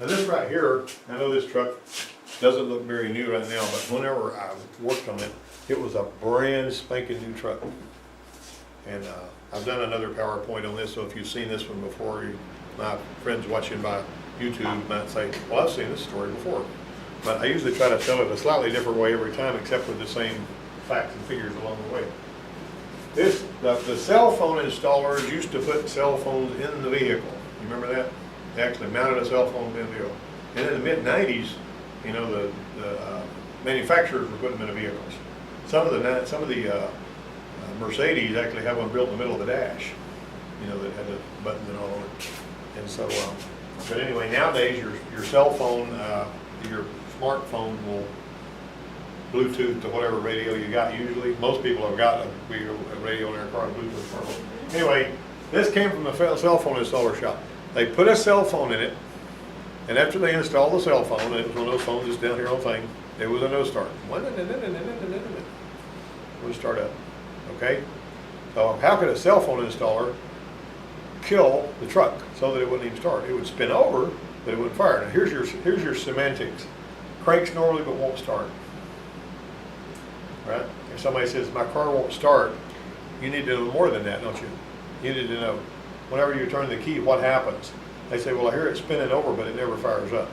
Now this right here, I know this truck doesn't look very new right now, but whenever I worked on it, it was a brand spanking new truck. And I've done another PowerPoint on this, so if you've seen this one before, my friends watching by YouTube might say, well, I've seen this story before. But I usually try to tell it a slightly different way every time, except with the same facts and figures along the way. The cell phone installers used to put cell phones in the vehicle. You remember that? They actually mounted a cell phone in the vehicle. And in the mid-90s, you know, the manufacturers were putting them in the vehicles. Some of the Mercedes actually have one built in the middle of the dash, you know, that had the buttons and all on it. And so, but anyway, nowadays your cell phone, your smartphone will Bluetooth to whatever radio you got usually. Most people have got a radio in their car, Bluetooth smartphone. Anyway, this came from a cell phone installer shop. They put a cell phone in it, and after they installed the cell phone, and it was one of those phones that's down here on thing, it was a no start. Would start up. Okay? So how could a cell phone installer kill the truck so that it wouldn't even start? It would spin over, but it wouldn't fire. Now here's your semantics. Cranks normally but won't start. Right? If somebody says, my car won't start, you need to know more than that, don't you? You need to know, whenever you turn the key, what happens? They say, well, I hear it spinning over, but it never fires up.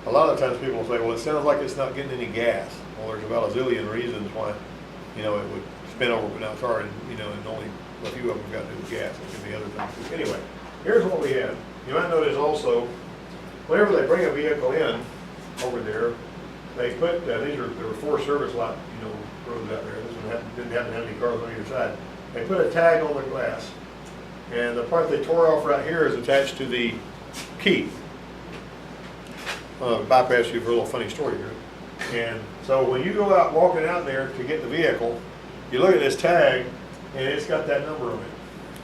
A lot of times people will say, well, it sounds like it's not getting any gas. Well, there's about a zillion reasons why, you know, it would spin over but not start, and, you know, and only a few of them got to do with gas. It can be other things. Anyway, here's what we have. You might notice also, whenever they bring a vehicle in over there, they put, there were 4 service lot, you know, roads out there. This one didn't happen to have any cars on either side. They put a tag on the glass. And the part they tore off right here is attached to the key. Bypass you for a little funny story here. And so when you go out walking out there to get the vehicle, you look at this tag and it's got that number on it.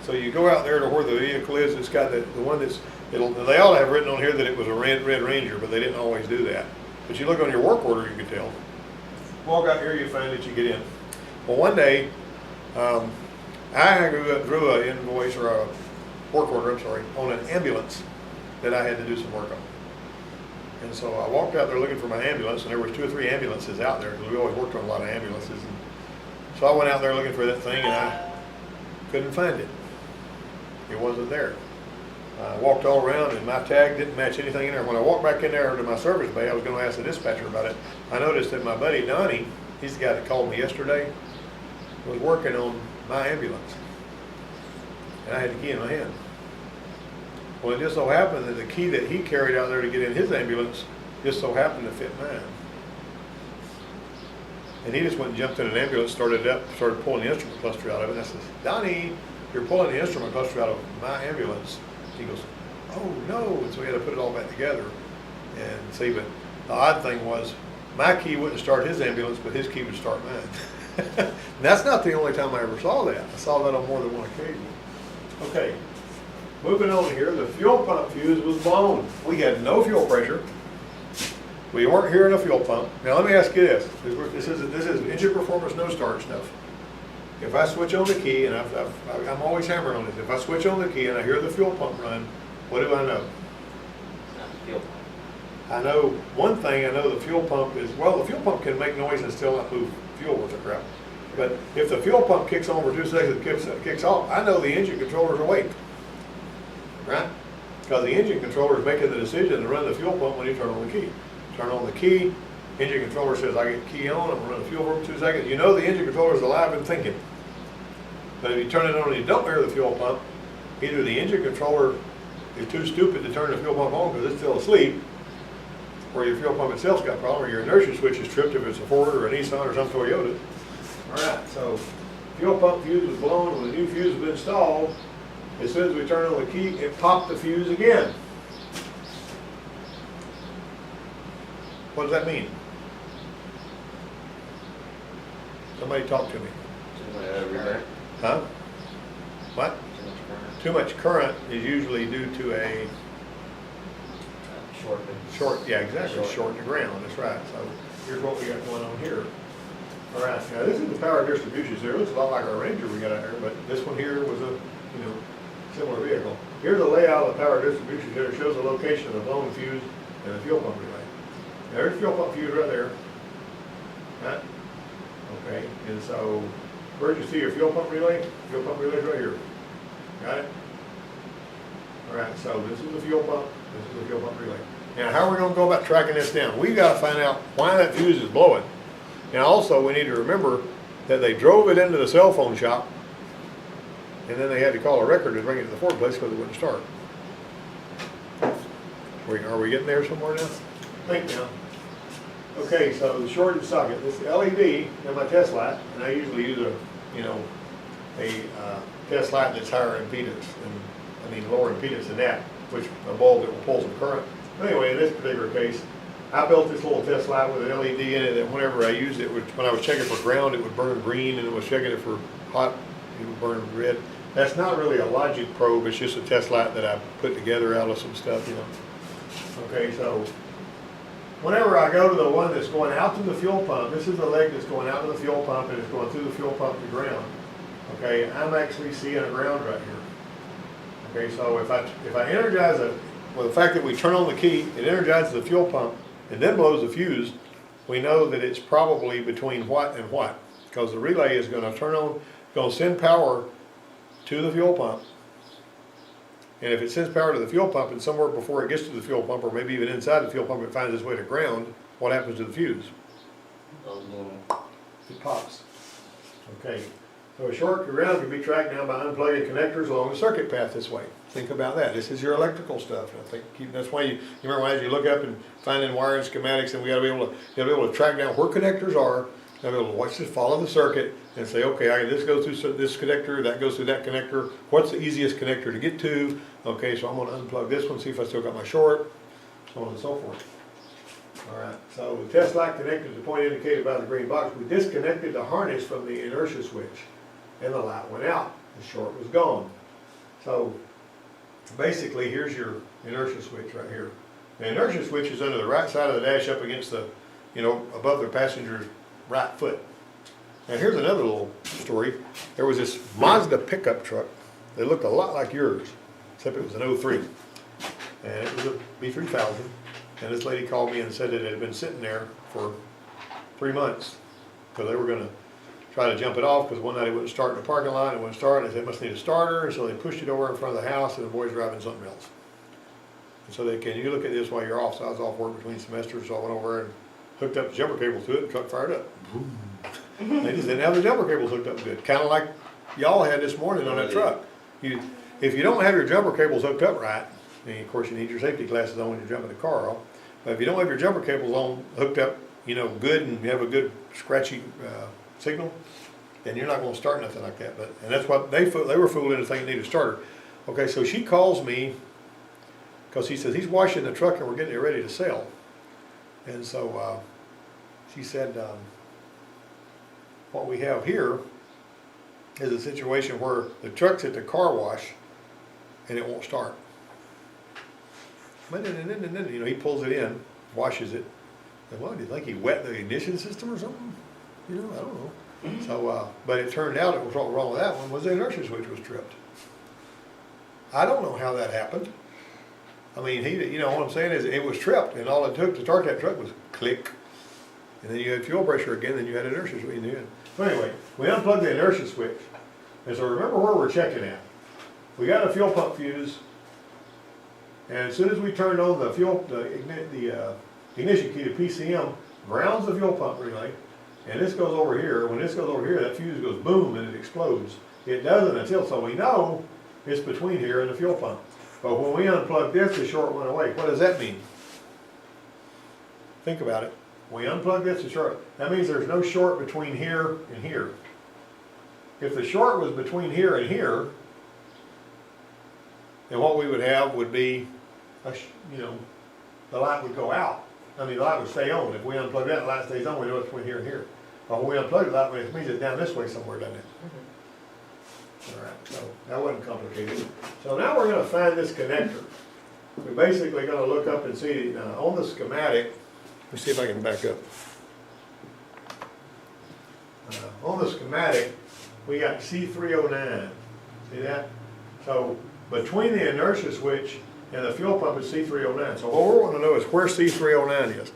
So you go out there to where the vehicle is, it's got the one that's, they ought to have written on here that it was a Red Ranger, but they didn't always do that. But you look on your work order, you can tell. Walk out here, you find that you get in. Well, one day, I drew an invoice or a work order, on an ambulance that I had to do some work on. And so I walked out there looking for my ambulance, and there was 2 or 3 ambulances out there, because we always worked on a lot of ambulances. And so I went out there looking for that thing, and I couldn't find it. It wasn't there. I walked all around, and my tag didn't match anything in there. When I walked back in there to my service bay, I was going to ask the dispatcher about it. I noticed that my buddy Donnie, he's the guy that called me yesterday, was working on my ambulance. And I had the key in my hand. Well, it just so happened that the key that he carried out there to get in his ambulance just so happened to fit mine. And he just went and jumped in an ambulance, started pulling the instrument cluster out of it. And I said, Donnie, you're pulling the instrument cluster out of my ambulance. He goes, oh no. And so we had to put it all back together and see. But the odd thing was, my key wouldn't start his ambulance, but his key would start mine. And that's not the only time I ever saw that. I saw that on more than one occasion. Okay, moving on here, the fuel pump fuse was blown. We had no fuel pressure. We weren't hearing a fuel pump. Now let me ask you this. This is engine performance no start stuff. If I switch on the key, and I'm always hammering on this, if I switch on the key and I hear the fuel pump run, what do I know? Not the fuel pump. I know one thing, I know the fuel pump is, well, the fuel pump can make noise and still not move fuel with the crap. But if the fuel pump kicks on for 2 seconds, it kicks off, I know the engine controller's awake. Right? Because the engine controller is making the decision to run the fuel pump when you turn on the key. Turn on the key, engine controller says, I get the key on, I'm going to run the fuel pump for 2 seconds. You know the engine controller is alive and thinking. But if you turn it on and you don't hear the fuel pump, either the engine controller is too stupid to turn the fuel pump on because it's still asleep, or your fuel pump itself's got a problem, or your inertia switch is tripped if it's a Ford or a Nissan or some Toyota. Alright, so fuel pump fuse was blown. When the new fuse was installed, as soon as we turned on the key, it popped the fuse again. What does that mean? Somebody talk to me. Huh? What? Too much current is usually due to a yeah, exactly, short to ground. That's right. So here's what we got going on here. All right, now this is the power distribution. So it looks a lot like our Ranger we got out here, but this one here was a similar vehicle. here's a layout of the power distribution here. It shows the location of the blown fuse and the fuel pump relay. There's the fuel pump fuse right there. Right? Okay, and so where'd you see your fuel pump relay? Fuel pump relay's right here. Got it? All right, so this is the fuel pump, this is the fuel pump relay. Now, how are we gonna go about tracking this down? We gotta find out why that fuse is blowing. And also, we need to remember that they drove it into the cell phone shop, and then they had to call a record to bring it to the Ford place because it wouldn't start. Are we getting there somewhere now? Think now. Okay, so the shorted socket, this LED in my test light, and I usually use a test light that's higher impedance, lower impedance than that, which a bulb that will pull some current. Anyway, in this particular case, I built this little test light with an LED in it, and whenever I used it, when I was checking for ground, it would burn green, and it was checking it for hot, it would burn red. That's not really a logic probe, it's just a test light that I put together out of some stuff, Okay, so whenever I go to the one that's going out to the fuel pump, this is the leg that's going out to the fuel pump, and it's going through the fuel pump to ground. Okay, I'm actually seeing a ground right here. Okay, so if I energize it, well, the fact that we turn on the key, it energizes the fuel pump and then blows the fuse, we know that it's probably between what and what, because the relay is going to turn on, going to send power to the fuel pump. And if it sends power to the fuel pump and somewhere before it gets to the fuel pump, or maybe even inside the fuel pump, it finds its way to ground, what happens to the fuse? It pops. Okay. So a short to ground can be tracked down by unplugging connectors along the circuit path this way. Think about that. This is your electrical stuff. And I think that's why you remember as you look up and finding wiring schematics, and we got to be able to track down where connectors are. Got to be able to watch this, follow the circuit, and say, okay, this goes through this connector, that goes through that connector. What's the easiest connector to get to? Okay, so I'm going to unplug this one, see if I still got my short, so on and so forth. All right. So the test light connected to the point indicated by the green box. We disconnected the harness from the inertia switch, and the light went out. The short was gone. So basically, here's your inertia switch right here. The inertia switch is under the right side of the dash, up against the, above the passenger's right foot. Now here's another little story. There was this Mazda pickup truck that looked a lot like yours, except it was an 03. And it was a B3000. And this lady called me and said that it had been sitting there for 3 months because they were going to try to jump it off, because one night it wouldn't start in the parking lot, it wouldn't start, and they said it must need a starter, and so they pushed it over in front of the house, and the boy's driving something else. And so can you look at this while you're off? So I was off work between semesters, so I went over and hooked up the jumper cable to it, and the truck fired up. They just didn't have the jumper cables hooked up good. Kind of like y'all had this morning on that truck. If you don't have your jumper cables hooked up right, and of course you need your safety glasses on when you're jumping the car off, but if you don't have your jumper cables hooked up, good, and you have a good scratchy signal, then you're not going to start nothing like that. And that's what they were fooled into thinking they need a starter. Okay, so she calls me because he says he's washing the truck and we're getting it ready to sell. And so she said, what we have here is a situation where the truck's at the car wash and it won't start. He pulls it in, washes it. And well, do you think he wet the ignition system or something? I don't know. So, but it turned out it was what was wrong with that one was the inertia switch was tripped. I don't know how that happened. I mean, what I'm saying is it was tripped, and all it took to start that truck was click. And then you had fuel pressure again, then you had inertia switch in the end. So anyway, we unplugged the inertia switch. And so remember where we're checking at. We got a fuel pump fuse, and as soon as we turned on the ignition key to PCM, grounds the fuel pump relay, and this goes over here. When this goes over here, that fuse goes boom and it explodes. It doesn't until, so we know it's between here and the fuel pump. But when we unplugged this, the short went away. What does that mean? Think about it. We unplugged this, the short. That means there's no short between here and here. If the short was between here and here, then what we would have would be, the light would go out. The light would stay on. If we unplug that, the light stays on. We know it's between here and here. But when we unplug the light, it means it's down this way somewhere, doesn't it? All right, so that wasn't complicated. So now we're going to find this connector. We're basically going to look up and see on the schematic. Let me see if I can back up. On the schematic, we got C309. See that? So between the inertia switch and the fuel pump is C309. So what we're wanting to know is where C309 is.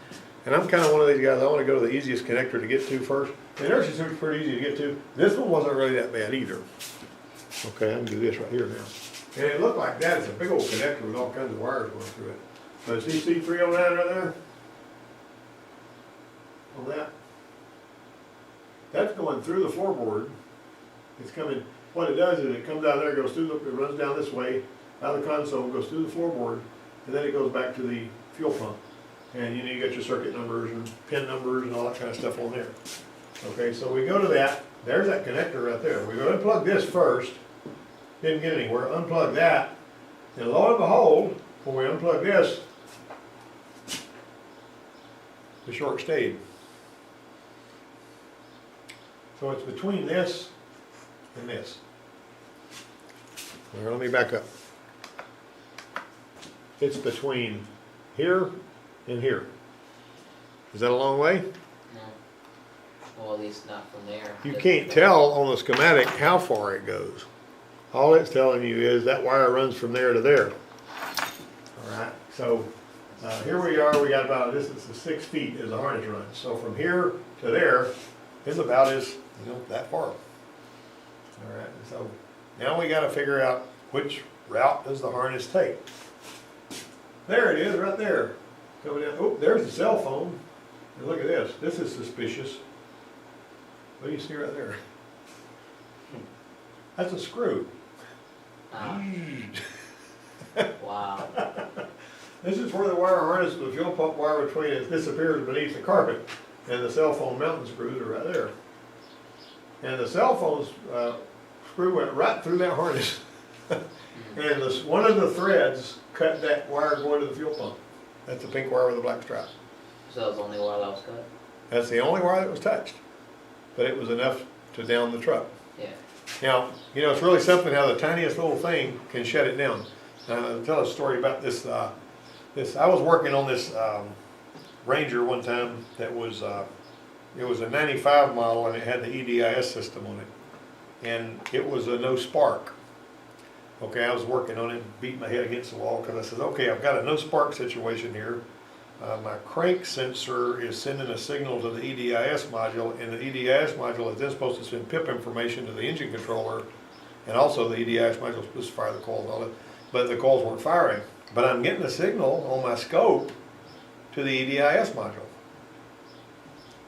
And I'm kind of one of these guys, I want to go to the easiest connector to get to first. The inertia switch is pretty easy to get to. This one wasn't really that bad either. Okay, I can do this right here now. And it looked like that. It's a big old connector with all kinds of wires going through it. But see C309 right there? On that? That's going through the floorboard. It's coming, what it does is it comes out there, goes through, it runs down this way, out of the console, goes through the floorboard, and then it goes back to the fuel pump. And you got your circuit numbers and pin numbers and all that kind of stuff on there. Okay, so we go to that, there's that connector right there. We go unplug this first, didn't get anywhere, unplug that, and lo and behold, when we unplug this, the short stayed. So it's between this and this. Now, let me back up. It's between here and here. Is that a long way? No. Well, at least not from there. You can't tell on the schematic how far it goes. All it's telling you is that wire runs from there to there. All right, so here we are, we got about a distance of 6 feet as the harness runs. So from here to there is about that far. All right, so now we got to figure out which route does the harness take. There it is, right there. Coming down. Oh, there's the cell phone. And look at this. This is suspicious. What do you see right there? That's a screw. Wow. This is where the wire harness, the fuel pump wire between it disappears beneath the carpet. And the cell phone mounting screws are right there. And the cell phone's screw went right through that harness. And one of the threads cut that wire going to the fuel pump. That's the pink wire with the black stripe. So that was the only wire that was cut? That's the only wire that was touched. But it was enough to down the truck. Yeah. Now, it's really something how the tiniest little thing can shut it down. I'll tell a story about this. I was working on this Ranger one time that was, it was a 95 model and it had the EDIS system on it. And it was a no spark. Okay, I was working on it, beat my head against the wall because I said, okay, I've got a no spark situation here. My crank sensor is sending a signal to the EDIS module, and the EDIS module is then supposed to send PIP information to the engine controller, and also the EDIS module is supposed to fire the coils and all that, but the coils weren't firing. But I'm getting a signal on my scope to the EDIS module.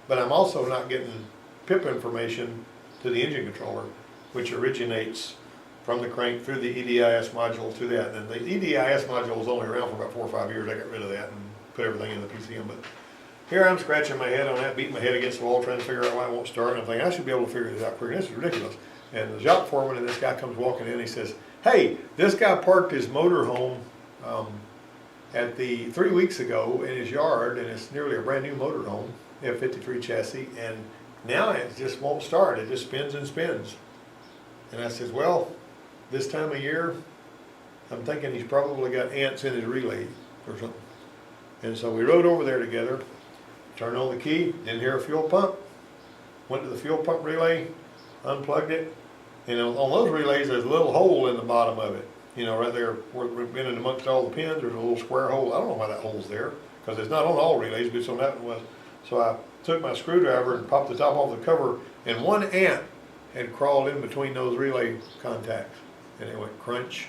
But I'm also not getting PIP information to the engine controller, which originates from the crank through the EDIS module to that. And the EDIS module was only around for about 4 or 5 years. I got rid of that and put everything in the PCM. But here I'm scratching my head on that, beating my head against the wall, trying to figure out why it won't start. And I'm thinking, I should be able to figure this out quicker. This is ridiculous. And the shop foreman and this guy comes walking in. He says, hey, this guy parked his motorhome at the 3 weeks ago in his yard, and it's nearly a brand new motorhome, F53 chassis, and now it just won't start. It just spins and spins. And I says, well, this time of year, I'm thinking he's probably got ants in his relay or something. And so we rode over there together, turned on the key, didn't hear a fuel pump, went to the fuel pump relay, unplugged it, and on those relays there's a little hole in the bottom of it. Right there where we've been in amongst all the pins, there's a little square hole. I don't know why that hole's there, because it's not on all relays, but it's on that one was. So I took my screwdriver and popped the top off the cover, and one ant had crawled in between those relay contacts, and it went crunch.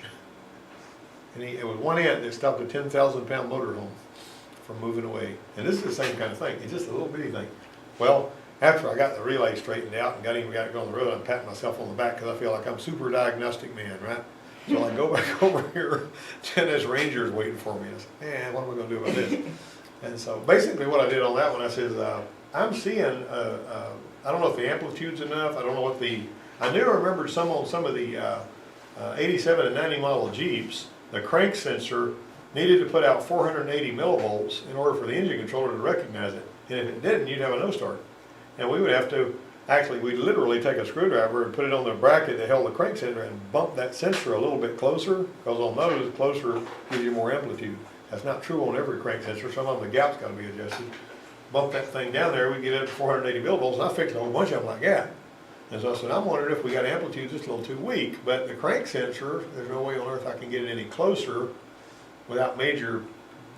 And it was one ant that stopped a 10,000-pound motorhome from moving away. And this is the same kind of thing. It's just a little bitty thing. Well, after I got the relay straightened out and got it going on the road, I'm patting myself on the back because I feel like I'm super diagnostic man, right? So I go back over here, and this Ranger's waiting for me. I said, man, what am I going to do about this? And so basically what I did on that one, I says, I'm seeing, I don't know if the amplitude's enough. I don't know what I knew I remembered some on some of the 87 and 90 model Jeeps, the crank sensor needed to put out 480 millivolts in order for the engine controller to recognize it. And if it didn't, you'd have a no start. And we would have to, actually, we'd literally take a screwdriver and put it on the bracket that held the crank sensor and bump that sensor a little bit closer, because on those, closer gives you more amplitude. That's not true on every crank sensor. Some of them, the gap's got to be adjusted. Bump that thing down there, we get it to 480 millivolts, and I fixed a whole bunch of them like that. And so I said, I'm wondering if we got amplitude just a little too weak, but the crank sensor, there's no way on earth I can get it any closer without major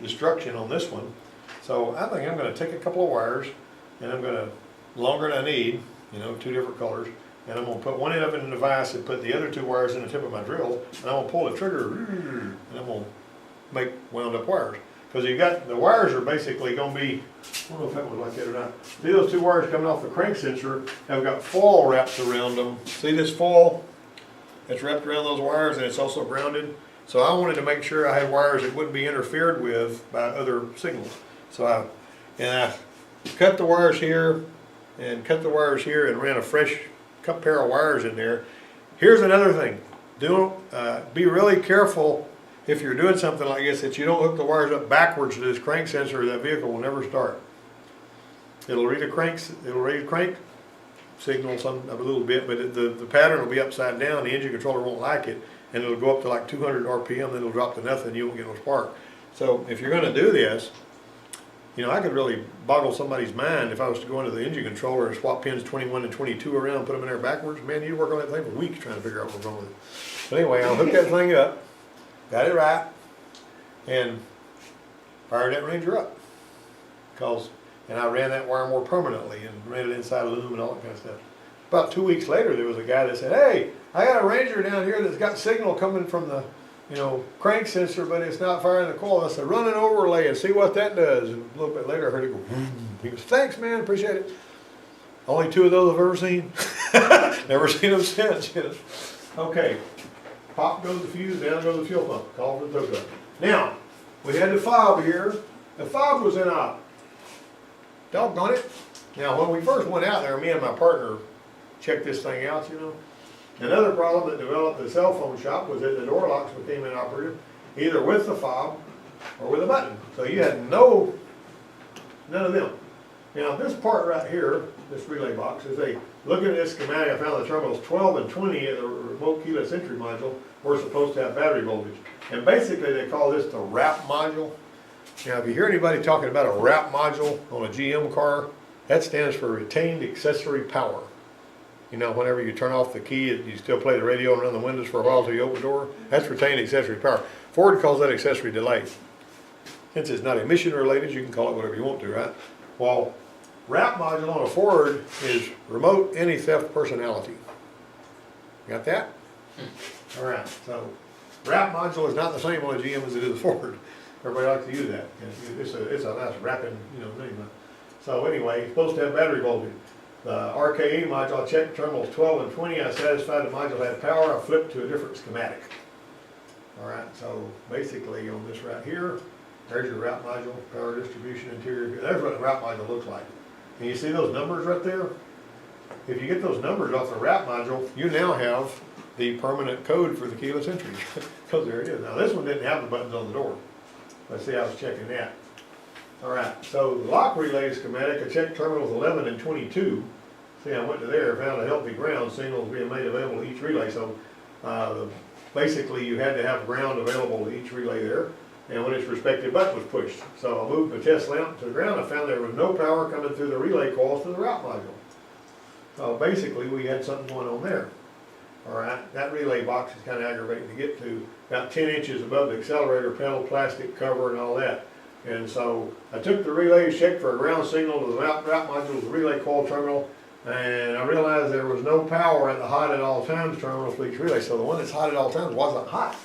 destruction on this one. So I think I'm gonna take a couple of wires, and I'm gonna, longer than I need, you know, 2 different colors, and I'm gonna put one end of it in the vise and put the other 2 wires in the tip of my drill, and I'm gonna pull the trigger, and I'm gonna make wound up wires. Because you got, the wires are basically gonna be, I don't know if that was like that or not. See those 2 wires coming off the crank sensor have got foil wrapped around them. See this foil? It's wrapped around those wires and it's also grounded. So I wanted to make sure I had wires that wouldn't be interfered with by other signals. So I cut the wires here and cut the wires here and ran a fresh pair of wires in there. Here's another thing. Be really careful if you're doing something like this, that you don't hook the wires up backwards to this crank sensor, that vehicle will never start. It'll read a crank signal a little bit, but the pattern will be upside down, the engine controller won't like it, and it'll go up to like 200 RPM, then it'll drop to nothing, you won't get no spark. So if you're gonna do this, you know, I could really boggle somebody's mind if I was to go into the engine controller and swap pins 21 and 22 around, put them in there backwards. Man, you'd work on that thing for weeks trying to figure out what's wrong with it. But anyway, I'll hook that thing up. Got it right, and fired that Ranger up. And I ran that wire more permanently and ran it inside loom and all that kind of stuff. About 2 weeks later, there was a guy that said, "Hey, I got a Ranger down here that's got signal coming from the, you know, crank sensor, but it's not firing the coil." I said, "Run an overlay and see what that does." And a little bit later, I heard it go. He goes, "Thanks, man, appreciate it." Only 2 of those I've ever seen. Never seen them since. You know? Okay. Pop goes the fuse, down goes the fuel pump. Call for the tow truck. Now, we had the fob here. The fob was in a, doggone it. Now, when we first went out there, me and my partner checked this thing out, you know. Another problem that developed at the cell phone shop was that the door locks became inoperative, either with the fob or with a button. So you had none of them. Now, this part right here, this relay box, looking at this schematic, I found the terminals 12 and 20 of the remote keyless entry module were supposed to have battery voltage. And basically they call this the wrap module. Now if you hear anybody talking about a wrap module on a GM car, that stands for retained accessory power. You know, whenever you turn off the key, you still play the radio and run the windows for a while till you open the door. That's retained accessory power. Ford calls that accessory delay. Since it's not emission related, you can call it whatever you want to, right? Well, wrap module on a Ford is remote anti-theft personality. Got that? All right, so wrap module is not the same on a GM as it is a Ford. Everybody likes to use that. It's a nice wrapping, you know, thing. So anyway, it's supposed to have battery voltage. The RKE module, I checked terminals 12 and 20. I satisfied the module had power. I flipped to a different schematic. All right, so basically on this right here, there's your route module, power distribution, interior. There's what the route module looks like. And you see those numbers right there? If you get those numbers off the route module, you now have the permanent code for the keyless entry. Because there it is. Now this one didn't have the buttons on the door. Let's see, I was checking that. All right, so the lock relay schematic, I checked terminals 11 and 22. See, I went to there, found a healthy ground signals being made available to each relay. So basically you had to have ground available to each relay there. And when its respective button was pushed. So I moved the test lamp to the ground. I found there was no power coming through the relay coils to the route module. So basically we had something going on there. All right, that relay box is kind of aggravating to get to. About 10 inches above the accelerator pedal, plastic cover and all that. And so I took the relay, checked for a ground signal to the route module, the relay coil terminal, and I realized there was no power at the hot at all times terminal for each relay. So the one that's hot at all times wasn't hot.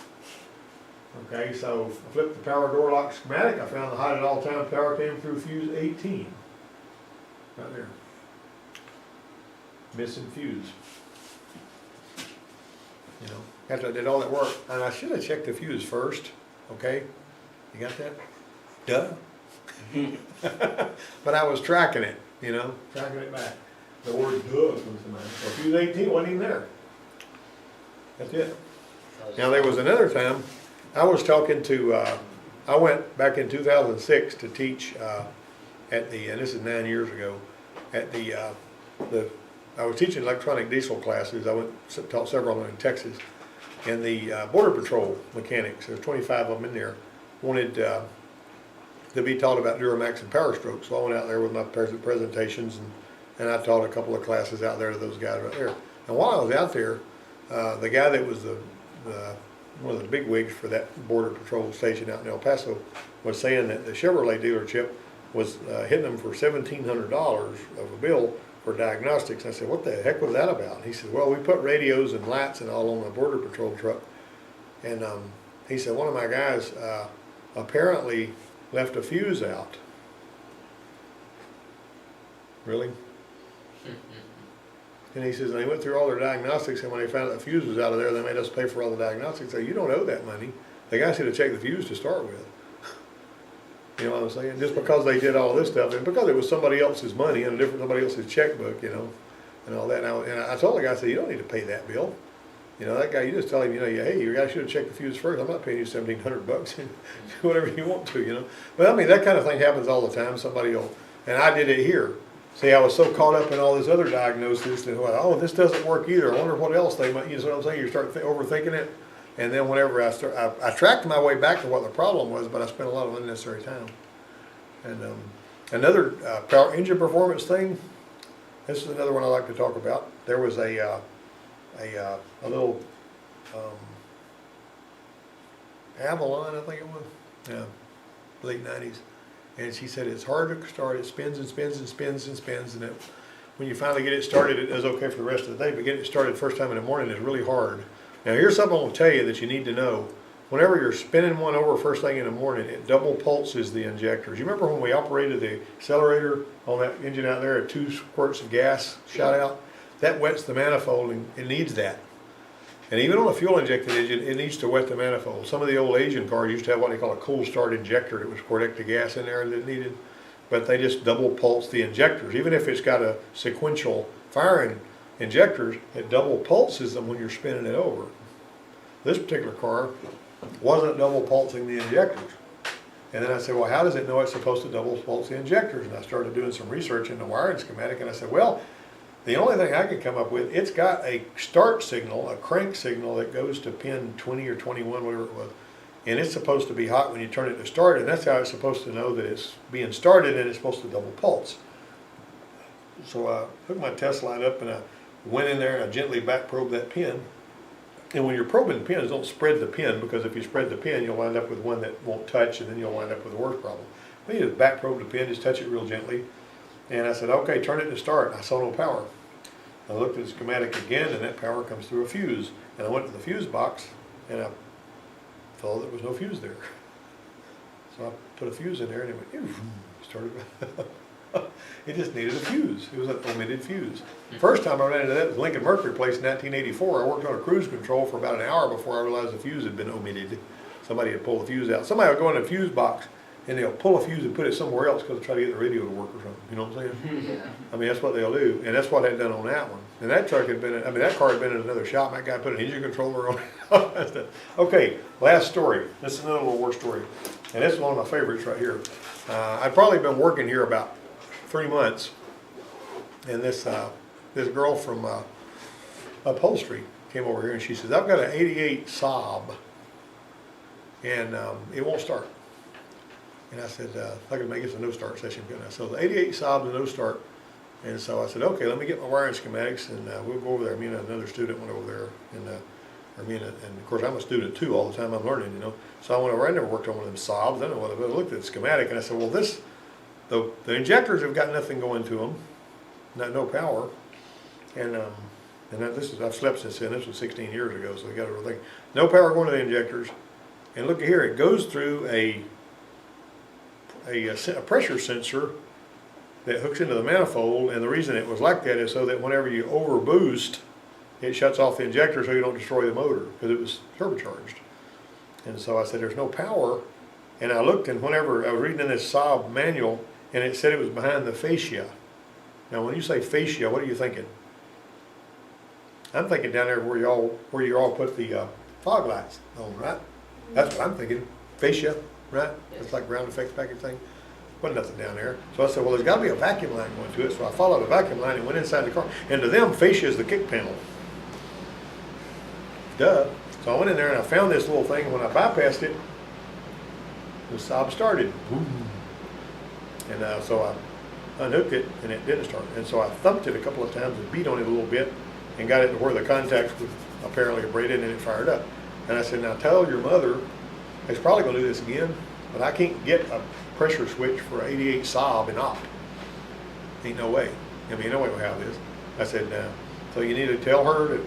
Okay, so I flipped the power door lock schematic. I found the hot at all time power came through fuse 18. Right there. Missing fuse. You know, after I did all that work, and I should have checked the fuse first. Okay, you got that? Duh. But I was tracking it, you know, tracking it back. The word duh comes to mind. So fuse 18 wasn't even there. That's it. Now there was another time I was talking to, I went back in 2006 to teach at the, and this is 9 years ago, at I was teaching electronic diesel classes. I taught several of them in Texas. And the Border Patrol mechanics, there's 25 of them in there, wanted to be taught about Duramax and Power Stroke. So I went out there with my presentations and And I taught a couple of classes out there to those guys right there. And while I was out there, the guy that was one of the big wigs for that border patrol station out in El Paso was saying that the Chevrolet dealership was hitting them for $1,700 of a bill for diagnostics. And I said, what the heck was that about? He said, well, we put radios and lights and all on the border patrol truck. And he said, one of my guys apparently left a fuse out. Really? And he says, and they went through all their diagnostics, and when they found out the fuse was out of there, they made us pay for all the diagnostics. So you don't owe that money. The guy should have checked the fuse to start with. You know what I'm saying? Just because they did all this stuff, and because it was somebody else's money and somebody else's checkbook, you know, and all that. And I told the guy, I said, you don't need to pay that bill. You know, that guy, you just tell him, you know, hey, your guy should have checked the fuse first. I'm not paying you $1,700. Do whatever you want to, you know. But I mean, that kind of thing happens all the time. Somebody will, and I did it here. See, I was so caught up in all this other diagnosis that, oh, this doesn't work either. I wonder what else they might, you know what I'm saying? You start overthinking it. And then whenever I tracked my way back to what the problem was, but I spent a lot of unnecessary time. And another power engine performance thing, this is another one I like to talk about. There was a little Avalon, I think it was, yeah, late 90s. And she said it's hard to start. It spins and spins and spins and spins, and when you finally get it started, it does okay for the rest of the day. But getting it started first time in the morning is really hard. Now here's something I'll tell you that you need to know. Whenever you're spinning one over first thing in the morning, it double pulses the injectors. You remember when we operated the accelerator on that engine out there at 2 squirts of gas shot out? That wets the manifold, and it needs that. And even on a fuel injected engine, it needs to wet the manifold. Some of the old Asian cars used to have what they call a cool start injector that was correct the gas in there that it needed. But they just double pulse the injectors. Even if it's got a sequential firing injectors, it double pulses them when you're spinning it over. This particular car wasn't double pulsing the injectors. And then I said, well, how does it know it's supposed to double pulse the injectors? And I started doing some research in the wiring schematic, and I said, well, the only thing I could come up with, it's got a start signal, a crank signal that goes to pin 20 or 21, whatever it was. And it's supposed to be hot when you turn it to start, and that's how it's supposed to know that it's being started and it's supposed to double pulse. So I hooked my test light up and I went in there and I gently back probed that pin. And when you're probing pins, don't spread the pin, because if you spread the pin, you'll wind up with one that won't touch, and then you'll wind up with a worse problem. But you just back probe the pin, just touch it real gently. And I said, okay, turn it to start. I saw no power. I looked at the schematic again, and that power comes through a fuse. And I went to the fuse box, and I saw there was no fuse there. So I put a fuse in there, and it went, started. It just needed a fuse. It was an omitted fuse. The first time I ran into that was Lincoln Mercury place in 1984. I worked on a cruise control for about an hour before I realized the fuse had been omitted. Somebody had pulled the fuse out. Somebody would go in a fuse box, and they'll pull a fuse and put it somewhere else because they'll try to get the radio to work or something. You know what I'm saying? Yeah. I mean, that's what they'll do. And that's what they'd done on that one. And that truck had been, that car had been in another shop. That guy put an engine controller on it. All that stuff. Okay, last story. This is another little war story. And this is one of my favorites right here. I'd probably been working here about 3 months. And this girl from upholstery came over here and she says, I've got an 88 Saab and it won't start. And I said, I can make it a no start session, couldn't I? So the 88 Saab's a no start. And so I said, okay, let me get my wiring schematics and we'll go over there. Me and another student went over there, and of course I'm a student too. All the time I'm learning, you know. So I went over. I never worked on one of them Saabs. I don't know what it was. I looked at the schematic and I said, well, the injectors have got nothing going to them, no power, and I've slept since then. This was 16 years ago, so you got everything. No power going to the injectors, and look at here, it goes through a pressure sensor that hooks into the manifold, and the reason it was like that is so that whenever you over boost, it shuts off the injector so you don't destroy the motor, because it was turbocharged. And so I said, there's no power, and I looked, and whenever I was reading in this Saab manual, and it said it was behind the fascia. Now when you say fascia, what are you thinking? I'm thinking down there where you all put the fog lights on, right? That's what I'm thinking, fascia, right? It's like ground effects package thing. Wasn't nothing down there. So I said, well, there's got to be a vacuum line going to it. So I followed the vacuum line and went inside the car. And to them, fascia is the kick panel. Duh. So I went in there and I found this little thing. When I bypassed it, the Saab started. And so I unhooked it and it didn't start. And so I thumped it a couple of times and beat on it a little bit and got it to where the contacts would apparently abraded and it fired up. And I said, now tell your mother, it's probably gonna do this again, but I can't get a pressure switch for an 88 Saab in op. Ain't no way. I mean, no way we'll have this. I said, so you need to tell her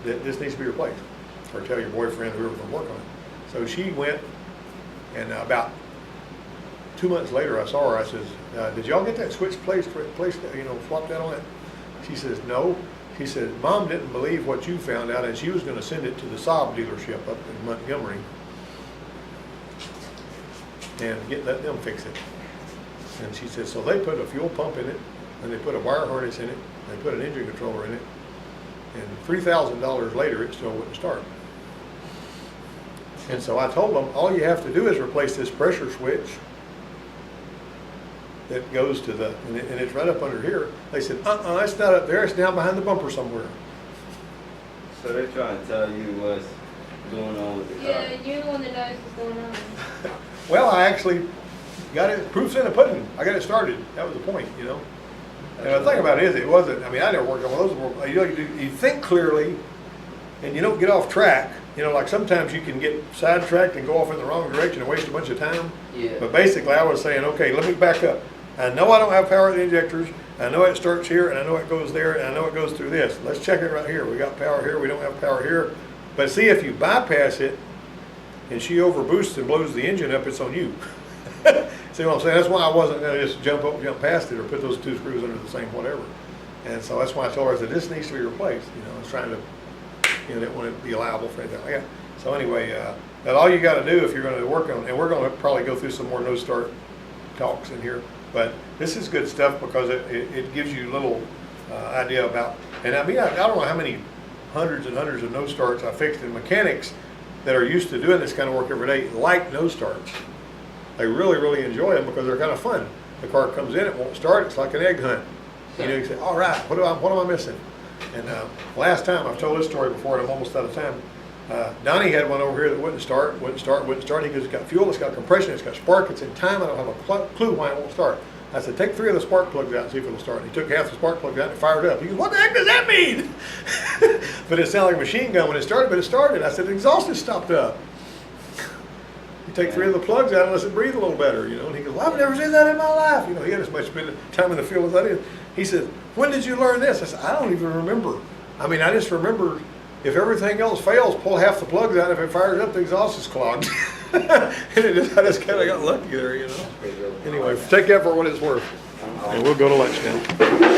that this needs to be replaced, or tell your boyfriend, whoever's gonna work on it. So she went, and about 2 months later, I saw her. I says, did y'all get that switch placed, swapped out on it? She says, no. She said, Mom didn't believe what you found out, and she was gonna send it to the Saab dealership up in Montgomery and let them fix it. And she said, so they put a fuel pump in it, and they put a wire harness in it, they put an engine controller in it, and $3,000 later, it still wouldn't start. And so I told them, all you have to do is replace this pressure switch that goes to the, and it's right up under here. They said, it's not up there, it's down behind the bumper somewhere. So they're trying to tell you what's going on with the car. Yeah, you're the one that knows what's going on. Well, I actually got it, proof's in the pudding. I got it started. That was the point, you know. And the thing about it is, it wasn't, I mean, I never worked on one of those before. You think clearly, and you don't get off track. You know, like sometimes you can get sidetracked and go off in the wrong direction and waste a bunch of time. Yeah. But basically, I was saying, okay, let me back up. I know I don't have power at the injectors. I know it starts here, and I know it goes there, and I know it goes through this. Let's check it right here. We got power here. We don't have power here. But see, if you bypass it, and she overboosts and blows the engine up, it's on you. See what I'm saying? That's why I wasn't going to just jump past it or put those two screws under the same whatever. And so that's why I told her, I said, this needs to be replaced. You know, I was trying to, didn't want it to be liable for anything like that. So anyway, that all you got to do if you're going to work on, and we're going to probably go through some more no start talks in here, but this is good stuff because it gives you a little idea about, and I mean, I don't know how many hundreds and hundreds of no starts I fixed, and mechanics that are used to doing this kind of work every day like no starts. They really, really enjoy them because they're kind of fun. The car comes in, it won't start, it's like an egg hunt. You know, you say, all right, what am I missing? And last time, I've told this story before and I'm almost out of time. Donnie had one over here that wouldn't start. He goes, it's got fuel, it's got compression, it's got spark, it's in time, I don't have a clue why it won't start. I said, take 3 of the spark plugs out and see if it'll start. And he took half the spark plugs out and it fired up. He goes, what the heck does that mean? But it sounded like a machine gun when it started, but it started. I said, the exhaust is stopped up. You take 3 of the plugs out and let it breathe a little better, you know. And he goes, well, I've never seen that in my life. You know, he had as much time in the field as I did. He said, when did you learn this? I said, I don't even remember. I mean, I just remember if everything else fails, pull half the plugs out. If it fires up, the exhaust is clogged. And I just kind of got lucky there, you know. Anyway, take that for what it's worth. And we'll go to lunch now.